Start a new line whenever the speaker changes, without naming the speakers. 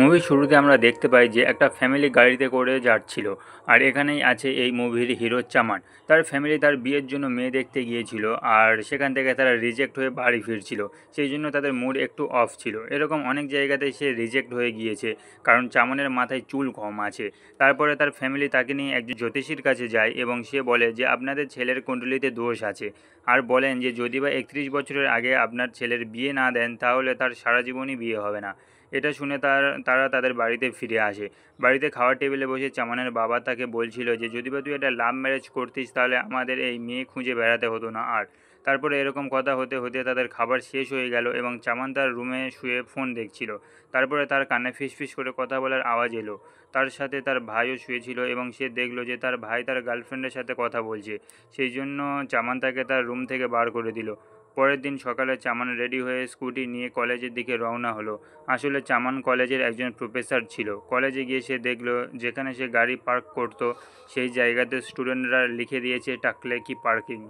মুভির শুরুতে আমরা দেখতে পাই যে একটা ফ্যামিলি গাড়িতে করে যাচ্ছিল। আর এখানেই আছে এই মুভির হিরো চামান। তার ফ্যামিলি তার বিয়ের জন্য মেয়ে দেখতে গিয়েছিল, আর সেখান থেকে তারা রিজেক্ট হয়ে বাড়ি ফিরছিল। সেই জন্য তাদের মুড একটু অফ ছিল। এরকম অনেক জায়গাতে সে রিজেক্ট হয়ে গিয়েছে, কারণ চামনের মাথায় চুল কম আছে। তারপরে তার ফ্যামিলি তাকে নিয়ে একজন জ্যোতিষীর কাছে যায় এবং সে বলে যে আপনাদের ছেলের কুণ্ডলিতে দোষ আছে। আর বলেন যে যদি বা 31 বছরের আগে আপনার ছেলের বিয়ে না দেন তাহলে তার সারা জীবনই বিয়ে হবে না। এটা শুনে তারা তাদের বাড়িতে ফিরে আসে। বাড়িতে খাওয়ার টেবিলে বসে চামানের বাবা তাকে বলছিল যে যদি বা তুই একটা লাভ ম্যারেজ করতিস তাহলে আমাদের এই মেয়ে খুঁজে বেড়াতে হতো না আর। তারপরে এরকম কথা হতে হতে তাদের খাবার শেষ হয়ে গেল এবং চামান তার রুমে শুয়ে ফোন দেখছিল। তারপরে তার কানে ফিসফিস করে কথা বলার আওয়াজ এলো। তার সাথে তার ভাইও শুয়েছিল এবং সে দেখলো যে তার ভাই তার গার্লফ্রেন্ডের সাথে কথা বলছে। সেই জন্য চামান তাকে তার রুম থেকে বার করে দিল। পরের দিন সকালে চামান রেডি হয়ে স্কুটি নিয়ে কলেজের দিকে রওনা হলো। আসলে চামান কলেজের একজন প্রফেসর ছিল। কলেজে গিয়ে সে দেখলো যেখানে সে গাড়ি পার্ক করতো সেই জায়গাতে স্টুডেন্টরা লিখে দিয়েছে টাকলে কি পার্কিং।